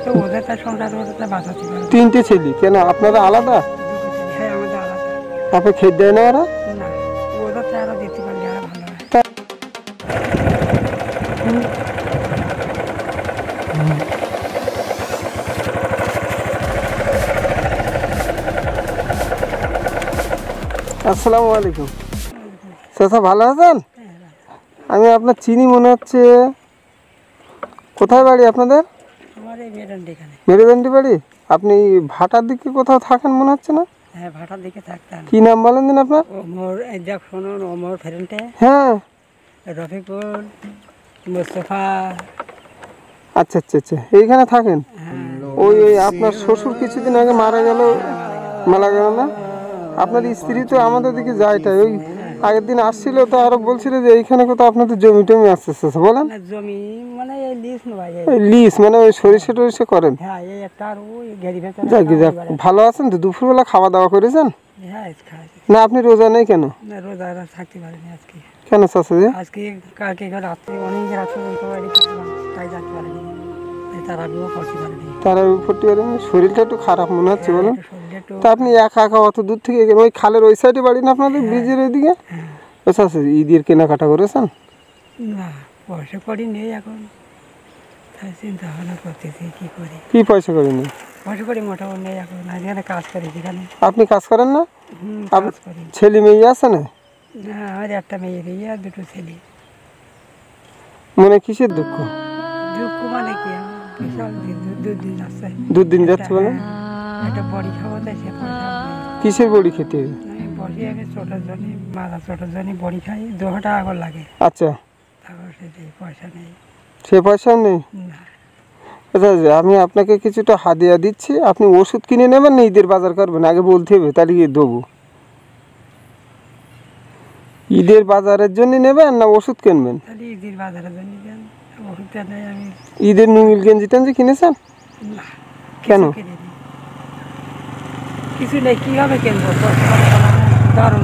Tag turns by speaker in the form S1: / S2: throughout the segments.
S1: তো ওদের তার সংসার ওদের তার বাঁচাতে পারবে।
S2: তিনটে ছেলে, কেন আপনারা আলাদা?
S1: হ্যাঁ আমাদের আলাদা।
S2: আপনি খেতে দেয় না ওরা?
S1: না ওদের তো আরো দিতে পারলে আরো ভালো হয়।
S2: আসসালামু আলাইকুম। চাচা ভালো আছেন? আমি আপনার চিনি মনে হচ্ছে। কোথায় বাড়ি আপনাদের?
S1: আমার এই মেরুদণ্ডি এখানে।
S2: মেরুদণ্ডি বাড়ি। আপনি ভাটার দিকে কোথাও থাকেন মনে হচ্ছে না?
S1: হ্যাঁ ভাটার দিকে থাকতাম।
S2: কি নাম বলেন দিন আপনার?
S1: ওমর, এই দেখ শুনুন, ওমর ফেরেন্টে,
S2: হ্যাঁ।
S1: রফিকুল, মোস্তফা।
S2: আচ্ছা আচ্ছা আচ্ছা, এইখানে থাকেন। ওই ওই আপনার শ্বশুর কিছুদিন আগে মারা গেল না? আপনার স্ত্রী তো আমাদের দিকে যায়টাই, ওই আগের দিন আসছিল তো আরো বলছিল যে এইখানে কোথাও আপনাদের জমি টমি আসছে। বলেন।
S1: জমি মানে এই লিস নয়,
S2: লিস মানে ওই সরিষা টরিষা করেন?
S1: হ্যাঁ এই একটা আর ওই গেরি ভেতর।
S2: যাক ভালো আছেন তো? দুপুরবেলা খাওয়া দাওয়া করেছেন?
S1: হ্যাঁ খাইছি।
S2: না আপনি রোজা নেই কেন?
S1: না রোজা থাকতে পারিনি আজকে।
S2: কেন চাচা?
S1: আজকে কালকে রাত্রে অনেক রাত্রে তাই যাতে পারিনি, তারা বিও করতে পারিনি।
S2: তারা পড়তে পারেন? শরীরটা একটু খারাপ মনে হচ্ছে বলেন।
S1: শরীরটা
S2: তা আপনি একা একা অত দূর থেকে ওই খালের ওই সাইডে বাড়ি না আপনাদের, ব্রিজের ওইদিকে? আচ্ছা আচ্ছা, ঈদের কেনাকাটা করেছেন?
S1: না পয়সা করি নেই এখন, তাই চিন্তা ভাবনা করতেছি কি করি।
S2: কি পয়সা করেনি?
S1: পয়সা করি মোটামুটি নেই এখন, এখানে কাজ করি যেখানে।
S2: আপনি কাজ করেন না?
S1: কাজ করি।
S2: ছেলে মেয়ে আছে না?
S1: না আমার একটা মেয়ে রয়ে আর দুটো ছেলে।
S2: মনে কিসের দুঃখ?
S1: দুঃখ মানে কি, বিশাল দুদিন আসছে।
S2: দুদিন যাচ্ছে বলেন?
S1: একটা বড়ি খাওয়া যায়, সে পয়সা নেই।
S2: কিসের বড়ি খেতে হবে?
S1: বড়ি আগে ছোটোর জন্য, মাথা ছোটোর জন্য বড়ি খাই, 200 টাকা করে লাগে।
S2: আচ্ছা।
S1: তারপর সেটাই পয়সা নেই।
S2: সে পয়সাও নেই?
S1: না।
S2: আচ্ছা আমি আপনাকে কিছুটা হাদিয়া দিচ্ছি, আপনি ওষুধ কিনে নেবেন না ঈদের বাজার করবেন? আগে বলতে হবে, তাহলে গিয়ে দেবো। ঈদের বাজারের জন্য নেবেন না ওষুধ কিনবেন?
S1: তাহলে ঈদের বাজারের জন্য দেন, ওষুধটা নেই আমি।
S2: ঈদের নুঙ্গিল গেঞ্জি টেঞ্জি কিনেছেন?
S1: না।
S2: কেন?
S1: কিছু নেই, কীভাবে কিনবো?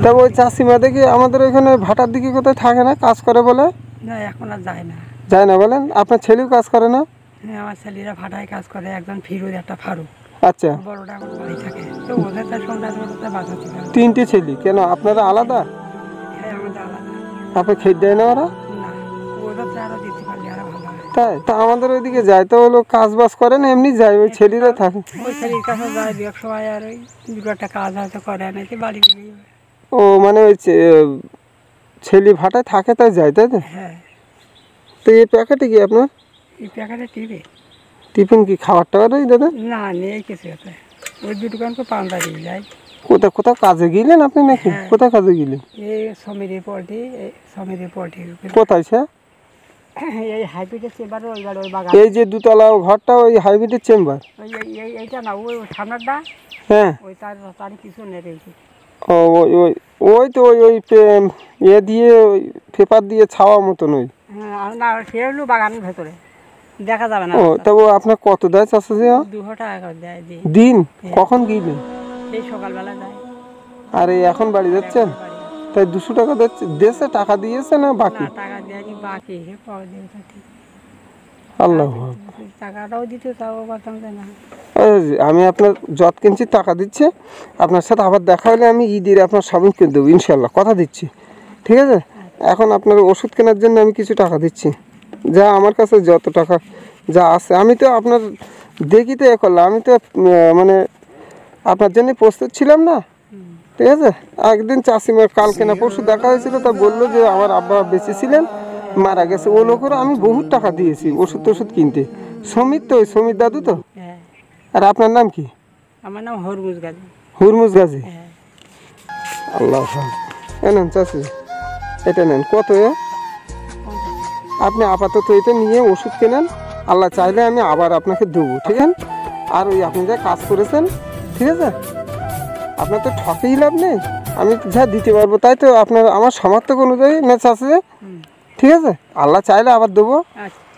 S2: তা ওই চাষিমা দেখি আমাদের ওইখানে ভাটার দিকে কোথায় থাকে না, কাজ করে বলে?
S1: না এখন আর যায় না।
S2: যায় না বলেন? আপনার ছেলেও কাজ করে না?
S1: হ্যাঁ আমার ছেলেরা ভাটায় কাজ করে, একজন ফিরোজ একটা ফারুক।
S2: আচ্ছা।
S1: বড়টা এখন বাড়ি থাকে, তো ওদের তার সংসার ওদের তার বাঁচাতে পারবে।
S2: তিনটে ছেলে, কেন আপনারা আলাদা?
S1: হ্যাঁ আমাদের আলাদা।
S2: আপনি খেতে দেয় না ওরা?
S1: না ওদের তো আরো দিতে পারলে আরো ভালো হয়।
S2: তাই তা আমাদের ওইদিকে যায় তো হলো কাজ বাজ করে না, এমনি যায়, ওই ছেলেরা থাকে।
S1: ওই ছেলের কাছে যায় দু এক সময়, আর ওই দুটো একটা কাজ হয়তো করে এনেছে বাড়ি গিয়ে।
S2: ও মানে ওই ছেলে ভাটায় থাকে তাই যায়, তাই তো?
S1: হ্যাঁ।
S2: তো এই প্যাকেটে কি আপনার?
S1: এই প্যাকেটে টিভি।
S2: টিফিন কি খাবার টাবারই দাদা?
S1: না নেই কিছু আছে, ওই দুটো কানকে পান্তা দিয়ে যায়।
S2: কোথাও কাজে গেলেন আপনি নাকি? কোথায় কাজে গেলেন?
S1: এই সমীরের পোল্ট্রি, এই সমীরের পোল্ট্রি।
S2: কোথায় সে?
S1: এই হাইব্রিডের চেম্বার, ওই বাড়ি ওই বাগান।
S2: এই যে দুতলা ঘরটা ওই হাইব্রিডের চেম্বার?
S1: এইটা না, ওই সামনেরটা।
S2: হ্যাঁ।
S1: ওই তার পিছনে রয়েছে।
S2: ও ওই ওই ওই তো ওই ওই ইয়ে দিয়ে ওই পেপার দিয়ে ছাওয়া মতন ওই।
S1: হ্যাঁ না সে হলো বাগানের ভেতরে, দেখা যাবে না।
S2: ও তবু আপনার কত দেয় চাষা?
S1: 200 টাকা করে দেয়
S2: দিন। কখন গিয়েলেন?
S1: এই সকালবেলা যায়।
S2: আর এই এখন বাড়ি যাচ্ছেন? তাই 200 টাকা দিয়েছে? টাকা দিয়েছে না বাকি?
S1: টাকা দেয়নি, বাকি পাওয়া দিয়ে থাকে।
S2: আল্লাহ
S1: টাকাটাও দিতে তাও পারতাম না।
S2: আমি আপনার যত কিনছি টাকা দিচ্ছে, আপনার সাথে আবার দেখা হলে আমি ঈদের আপনার শপিং করে দেবো ইনশাল্লাহ, কথা দিচ্ছি। ঠিক আছে? এখন আপনার ওষুধ কেনার জন্য আমি কিছু টাকা দিচ্ছি, যা আমার কাছে যত টাকা যা আছে। আমি তো আপনার দেখি তো এ করলাম, আমি তো মানে আপনার জন্য প্রস্তুত ছিলাম না। ঠিক আছে? একদিন চাষিমার কালকে না পরশু দেখা হয়েছিল, তা বললো যে আমার আব্বা বেঁচে ছিলেন, মারা গেছে। ও লোকেরও আমি বহুত টাকা দিয়েছি ওষুধ টষুধ কিনতে। সমীর তো, ওই সমীর দাদু তো? আর আপনার নাম কি?
S1: আমার নাম হরমুজ গাজী।
S2: হুরমুজ গাজী। আল্লাহ নেন চাষি, এটা নেন। কত? আপনি আপাতত এটা নিয়ে ওষুধ কেনেন, আল্লাহ চাইলে আমি আবার আপনাকে দেবো। ঠিক আছে? আর ওই আপনি যা কাজ করেছেন, ঠিক আছে, আপনার তো ঠকেই লাভ নেই। আমি যা দিতে পারবো তাই তো আপনার আমার সামর্থ্য অনুযায়ী না চাষি। ঠিক আছে? আল্লাহ চাইলে আবার দেবো।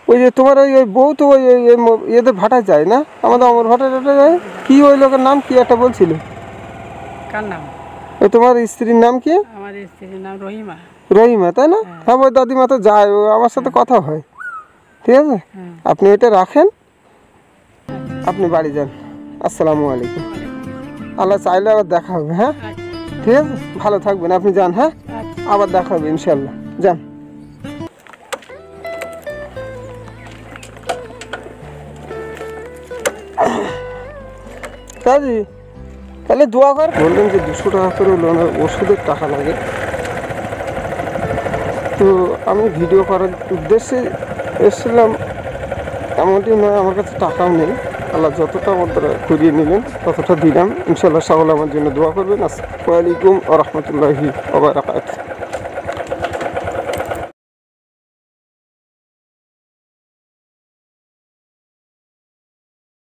S2: ওই যে তোমার ওই ওই বউ তো ওই এদের ভাটায় যায় না, আমাদের অমর ভাটায় যায়। কি ওই লোকের নাম কি একটা বলছিল?
S1: কার নাম?
S2: ওই তোমার স্ত্রীর নাম কি?
S1: আমার স্ত্রীর নাম রহিমা।
S2: রহিমা, তাই না? হ্যাঁ ওই দাদিমা তো যায়, ও আমার সাথে কথা হয়। ঠিক আছে? আপনি এটা রাখেন। আপনি বাড়ি যান। আসসালামু আলাইকুম। আল্লাহ চাইলে আবার দেখা হবে। হ্যাঁ, ঠিক আছে, ভালো থাকবেন, আপনি যান। হ্যাঁ, আবার দেখা হবে ইনশাল্লাহ, যান। কাজী তাহলে দোয়া কর। বললেন যে 200 টাকা করে লোনের ওষুধের টাকা লাগে, তো আমি ভিডিও করার উদ্দেশ্যে এসেছিলাম, এমনটি নয় আমার কাছে টাকাও নেই। আল্লাহ যতটা আমার দ্বারা করিয়ে নিলেন ততটা দিলাম। ইনশাল্লাহ সকলে আমার জন্য দোয়া করবেন। আসসালামু আলাইকুম ওয়া রাহমাতুল্লাহি ওয়া বারাকাতুহু।